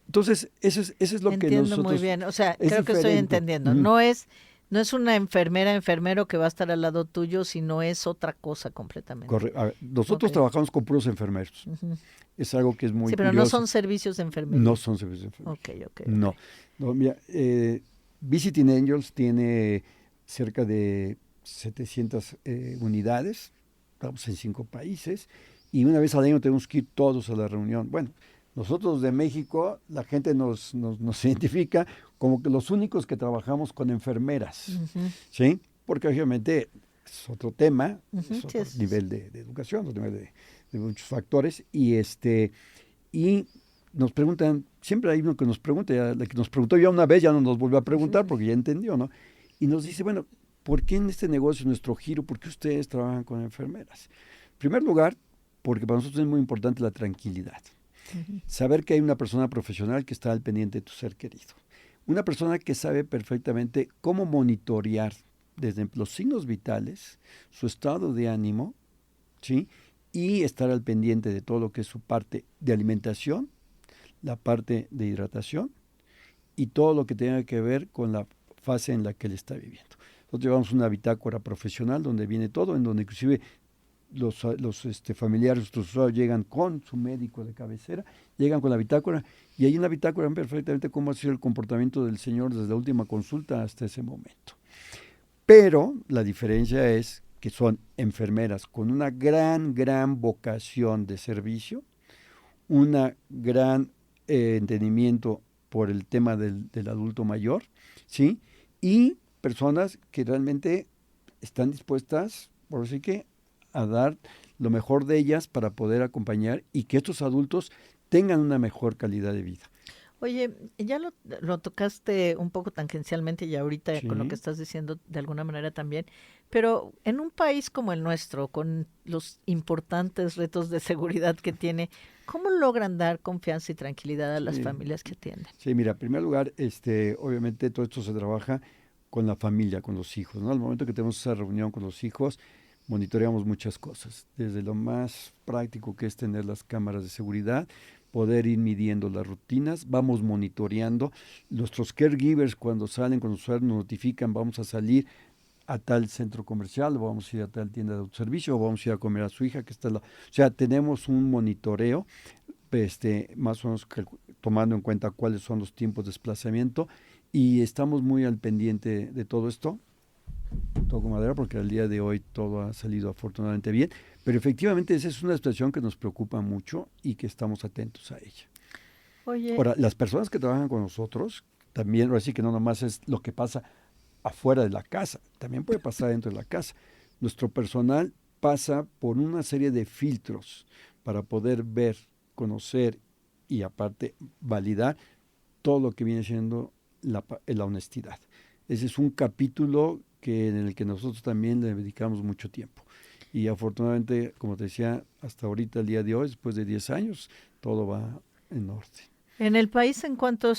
E: Entonces, eso es lo que nosotros...
D: Entiendo muy bien, o sea, creo que estoy entendiendo, no es una enfermero que va a estar al lado tuyo, sino es otra cosa completamente.
E: Correcto. Nosotros trabajamos con puros enfermeros. Es algo que es muy
D: pero
E: curioso.
D: no son servicios de enfermería.
E: No son servicios de enfermería.
D: Ok.
E: No, mira, Visiting Angels tiene cerca de 700 unidades, estamos en 5 países, y una vez al año tenemos que ir todos a la reunión. Bueno, nosotros de México, la gente nos identifica como que los únicos que trabajamos con enfermeras, ¿sí? Porque obviamente es otro tema, es otro nivel de educación, otro nivel de muchos factores, y nos preguntan, siempre hay uno que nos pregunta, la que nos preguntó ya una vez, ya no nos volvió a preguntar porque ya entendió, ¿no? Y nos dice, bueno, ¿por qué en este negocio, nuestro giro, por qué ustedes trabajan con enfermeras? En primer lugar, porque para nosotros es muy importante la tranquilidad. Saber que hay una persona profesional que está al pendiente de tu ser querido. Una persona que sabe perfectamente cómo monitorear desde los signos vitales, su estado de ánimo, ¿sí? Y estar al pendiente de todo lo que es su parte de alimentación, la parte de hidratación y todo lo que tenga que ver con la fase en la que él está viviendo. Nosotros llevamos una bitácora profesional donde viene todo, en donde inclusive los familiares, nuestros usuarios llegan con su médico de cabecera, llegan con la bitácora y ahí en la bitácora ven perfectamente cómo ha sido el comportamiento del señor desde la última consulta hasta ese momento. Pero la diferencia es que son enfermeras con una gran vocación de servicio, una gran entendimiento por el tema del adulto mayor, ¿sí? Y personas que realmente están dispuestas, por así que, a dar lo mejor de ellas para poder acompañar y que estos adultos tengan una mejor calidad de vida.
D: Oye, ya lo tocaste un poco tangencialmente y ahorita
E: Sí.
D: con lo que estás diciendo de alguna manera también, pero en un país como el nuestro, con los importantes retos de seguridad que tiene, ¿cómo logran dar confianza y tranquilidad a las
E: Sí.
D: familias que atienden?
E: Sí, mira, en primer lugar, obviamente todo esto se trabaja con la familia, con los hijos, ¿no? Al momento que tenemos esa reunión con los hijos, monitoreamos muchas cosas, desde lo más práctico que es tener las cámaras de seguridad, poder ir midiendo las rutinas, vamos monitoreando. Nuestros caregivers cuando salen con los usuarios nos notifican, vamos a salir a tal centro comercial, o vamos a ir a tal tienda de autoservicio, o vamos a ir a comer a su hija que está o sea, tenemos un monitoreo, más o menos tomando en cuenta cuáles son los tiempos de desplazamiento y estamos muy al pendiente de todo esto. Toco madera porque al día de hoy todo ha salido afortunadamente bien, pero efectivamente esa es una situación que nos preocupa mucho y que estamos atentos a ella.
D: Oye,
E: Ahora, las personas que trabajan con nosotros, también, ahora sí que no nomás es lo que pasa afuera de la casa, también puede pasar dentro de la casa. Nuestro personal pasa por una serie de filtros para poder ver, conocer y aparte validar todo lo que viene siendo la honestidad. Ese es un capítulo en el que nosotros también le dedicamos mucho tiempo. Y afortunadamente, como te decía, hasta ahorita, el día de hoy, después de 10 años, todo va en orden.
D: ¿en el país en cuántas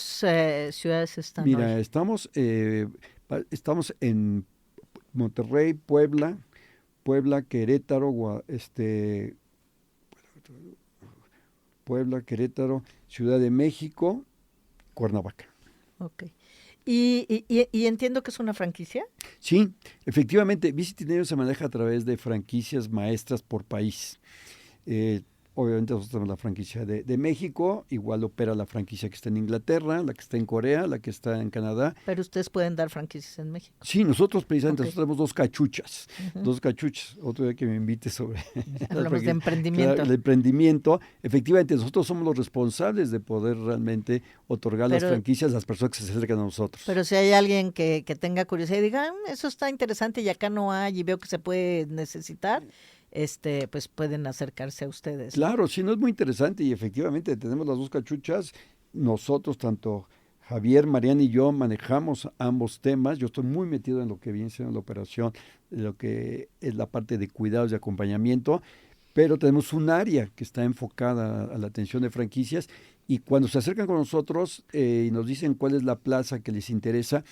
D: ciudades están
E: Mira,
D: hoy?
E: estamos en Monterrey, Puebla, Querétaro, Puebla, Querétaro, Ciudad de México, Cuernavaca.
D: Ok. Y entiendo que es una franquicia.
E: Sí, efectivamente, Visit Dinero se maneja a través de franquicias maestras por país. Obviamente nosotros tenemos la franquicia de México, igual opera la franquicia que está en Inglaterra, la que está en Corea, la que está en Canadá.
D: Pero ustedes pueden dar franquicias en México.
E: Sí, nosotros precisamente,
D: Ok.
E: nosotros tenemos
D: Ujú.
E: dos cachuchas, otro día que me invite sobre
D: Hablamos de
E: Claro,
D: emprendimiento.
E: el emprendimiento. Efectivamente, nosotros somos los responsables de poder realmente otorgar las
D: Pero,
E: franquicias a las personas que se acercan a nosotros.
D: pero si hay alguien que tenga curiosidad y diga, eso está interesante y acá no hay y veo que se puede necesitar, pues pueden acercarse a ustedes, ¿no?
E: Claro, sí, no es muy interesante y efectivamente tenemos las dos cachuchas. Nosotros, tanto Javier, Mariana y yo manejamos ambos temas. Yo estoy muy metido en lo que viene siendo la operación, en lo que es la parte de cuidados y acompañamiento, pero tenemos un área que está enfocada a la atención de franquicias y cuando se acercan con nosotros y nos dicen cuál es la plaza que les interesa,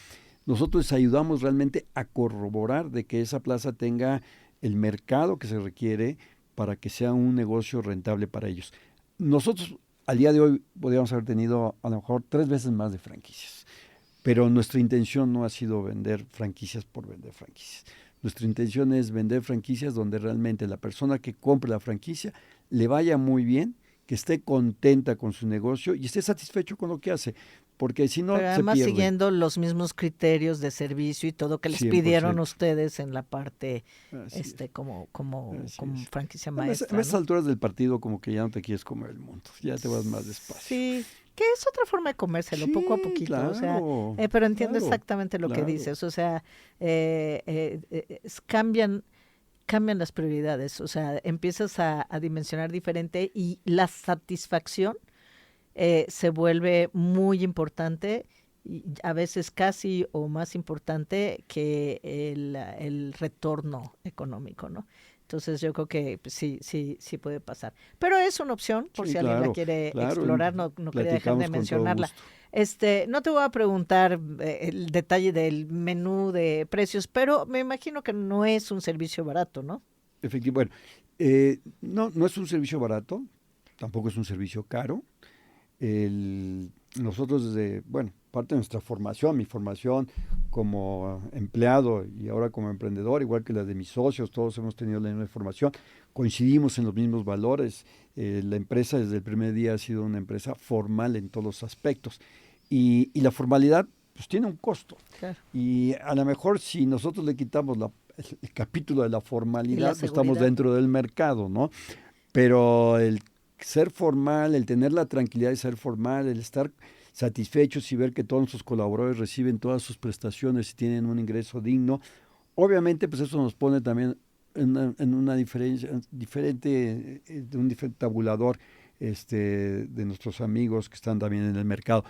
E: nosotros les ayudamos realmente a corroborar de que esa plaza tenga el mercado que se requiere para que sea un negocio rentable para ellos. Nosotros al día de hoy podríamos haber tenido a lo mejor 3 veces más de franquicias, pero nuestra intención no ha sido vender franquicias por vender franquicias. Nuestra intención es vender franquicias donde realmente la persona que compre la franquicia le vaya muy bien, que esté contenta con su negocio y esté satisfecho con lo que hace, porque si no
D: Pero
E: se
D: además
E: pierde.
D: siguiendo los mismos criterios de servicio y todo que les
E: 100%.
D: pidieron ustedes en la parte,
E: Así es.
D: como
E: Así es.
D: franquicia
E: A
D: maestra,
E: esas
D: ¿no?
E: alturas del partido como que ya no te quieres comer el mundo, ya te vas más despacio.
D: Sí, que es otra forma de comérselo, poco a
E: Sí,
D: poquito,
E: claro,
D: o sea, pero entiendo
E: claro,
D: exactamente lo que
E: claro.
D: dices, o sea, cambian las prioridades, o sea, empiezas a dimensionar diferente y la satisfacción se vuelve muy importante y a veces casi o más importante que el retorno económico, ¿no? Entonces yo creo que pues, sí puede pasar. Pero es una opción, por
E: Sí,
D: si alguien la
E: claro,
D: quiere
E: claro,
D: explorar, no quería dejar
E: platicamos
D: de
E: con todo
D: mencionarla.
E: gusto.
D: No te voy a preguntar el detalle del menú de precios, pero me imagino que no es un servicio barato, ¿no?
E: Bueno, no es un servicio barato, tampoco es un servicio caro. Nosotros parte de nuestra formación, mi formación como empleado y ahora como emprendedor, igual que la de mis socios, todos hemos tenido la misma formación, coincidimos en los mismos valores. La empresa desde el primer día ha sido una empresa formal en todos los aspectos y la formalidad pues tiene un costo.
D: Claro.
E: Y a lo mejor si nosotros le quitamos el capítulo de la formalidad, pues estamos
D: seguridad.
E: dentro del mercado, ¿no? Pero el ser formal, el tener la tranquilidad de ser formal, el estar satisfechos y ver que todos nuestros colaboradores reciben todas sus prestaciones y tienen un ingreso digno, obviamente pues eso nos pone también en una diferencia diferente, de un diferente tabulador de nuestros amigos que están también en el mercado.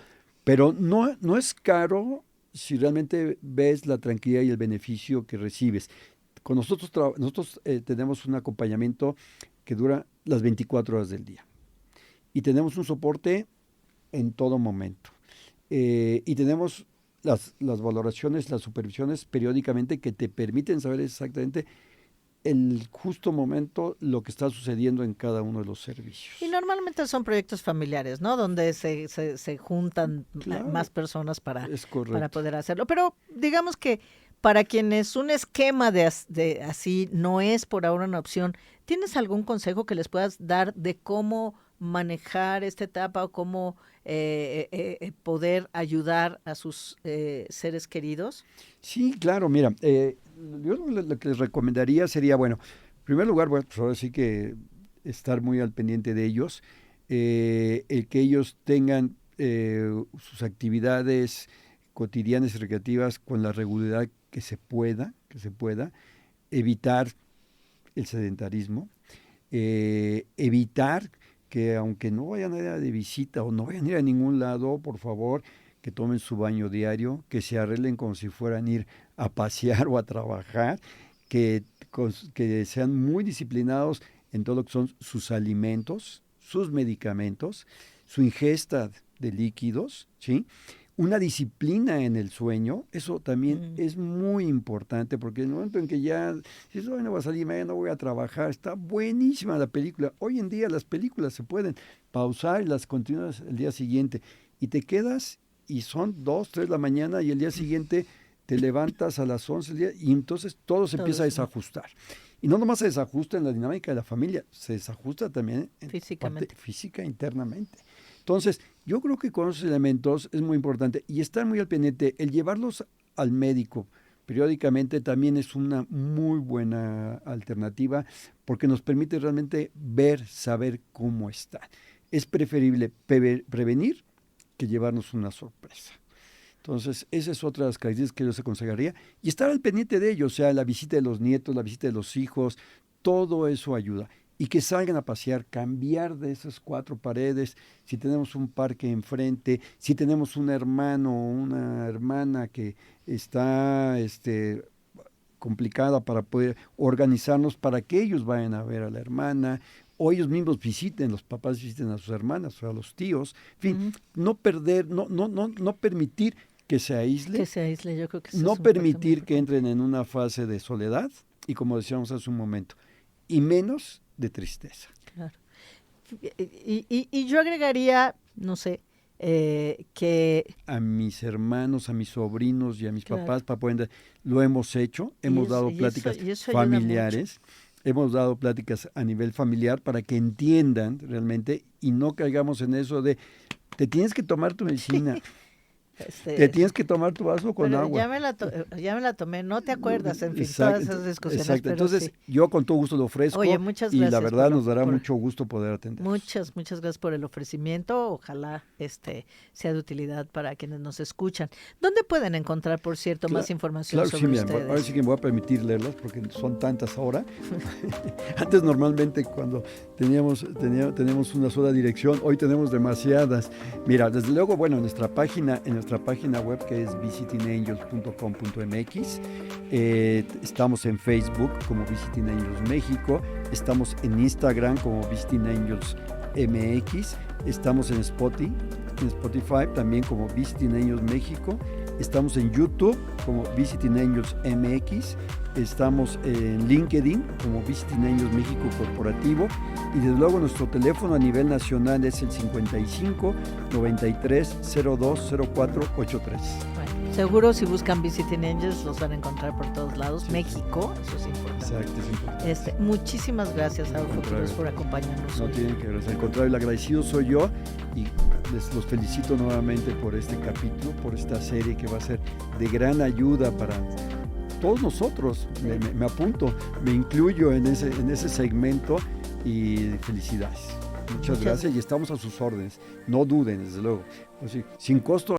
E: Pero no es caro si realmente ves la tranquilidad y el beneficio que recibes. Con nosotros tenemos un acompañamiento que dura las 24 horas del día. Y tenemos un soporte en todo momento. Y tenemos las valoraciones, las supervisiones periódicamente que te permiten saber exactamente el justo momento lo que está sucediendo en cada uno de los servicios.
D: Y normalmente son proyectos familiares, ¿no? Donde se juntan más personas para poder hacerlo. Pero digamos que para quienes un esquema de así no es por ahora una opción, ¿tienes algún consejo que les puedas dar de cómo manejar esta etapa o cómo poder ayudar a sus seres queridos?
E: Sí, claro, mira, yo lo que les recomendaría sería, bueno, en primer lugar, pues ahora sí que estar muy al pendiente de ellos, el que ellos tengan sus actividades cotidianas y recreativas con la regularidad que se pueda, evitar el sedentarismo, evitar que aunque no vayan a ir de visita o no vayan a ir a ningún lado, por favor, que tomen su baño diario, que se arreglen como si fueran a ir a pasear o a trabajar, que sean muy disciplinados en todo lo que son sus alimentos, sus medicamentos, su ingesta de líquidos, ¿sí? Una disciplina en el sueño, eso también es muy importante, porque en el momento en que ya dices, no voy a salir, mañana no voy a trabajar, está buenísima la película. Hoy en día las películas se pueden pausar y las continúas el día siguiente, y te quedas y son 2, 3 de la mañana y el día siguiente te levantas a las 11 del día y entonces todo se empieza a desajustar. Y no nomás se desajusta en la dinámica de la familia, se desajusta también en parte física internamente. Entonces, yo creo que con esos elementos es muy importante y estar muy al pendiente. El llevarlos al médico periódicamente también es una muy buena alternativa porque nos permite realmente saber cómo están. Es preferible prevenir que llevarnos una sorpresa. Entonces, esa es otra de las características que yo les aconsejaría. Y estar al pendiente de ellos, o sea, la visita de los nietos, la visita de los hijos, todo eso ayuda. Y que salgan a pasear, cambiar de esas 4 paredes, si tenemos un parque enfrente, si tenemos un hermano o una hermana que está complicada para poder organizarnos para que ellos vayan a ver a la hermana, o ellos mismos los papás visiten a sus hermanas o a los tíos, en fin, no permitir que se aísle.
D: Que se aísle, yo creo que eso
E: no
D: es
E: permitir que entren en una fase de soledad, y como decíamos hace un momento, y menos de tristeza.
D: Claro. Y yo agregaría, no sé, que
E: a mis hermanos, a mis sobrinos y a mis papás, lo hemos hecho, hemos dado pláticas familiares, hemos dado pláticas a nivel familiar para que entiendan realmente y no caigamos en eso de te tienes que tomar tu medicina. Te tienes que tomar tu vaso con agua.
D: Ya me la tomé, no te acuerdas, en fin, todas esas discusiones.
E: Exacto, entonces yo con todo gusto lo ofrezco.
D: Oye, muchas
E: y
D: gracias.
E: La verdad nos dará mucho gusto poder atender.
D: Muchas gracias por el ofrecimiento, ojalá sea de utilidad para quienes nos escuchan. ¿Dónde pueden encontrar, por cierto, más información sobre ustedes?
E: Ahora sí que me voy a permitir leerlas porque son tantas ahora. Antes normalmente cuando teníamos una sola dirección, hoy tenemos demasiadas. Mira, desde luego, bueno, en nuestra página web que es visitingangels.com.mx, estamos en Facebook como Visiting Angels México, estamos en Instagram como Visiting Angels MX, estamos en Spotify también como Visiting Angels México, estamos en YouTube como Visiting Angels MX, estamos en LinkedIn como Visiting Angels México Corporativo, y desde luego nuestro teléfono a nivel nacional es el 55 93 02 04 83.
D: Bueno, seguro si buscan Visiting Angels los van a encontrar por todos lados. Sí. México, eso es importante.
E: Exacto, es importante.
D: Muchísimas gracias, Adolfo Quiroz, por acompañarnos.
E: No tienen que agradecer, al contrario, el agradecido soy yo y los felicito nuevamente por este capítulo, por esta serie que va a ser de gran ayuda para todos nosotros. Me apunto, me incluyo en ese segmento y felicidades. Muchas gracias y estamos a sus órdenes. No duden, desde luego. Así, sin costo.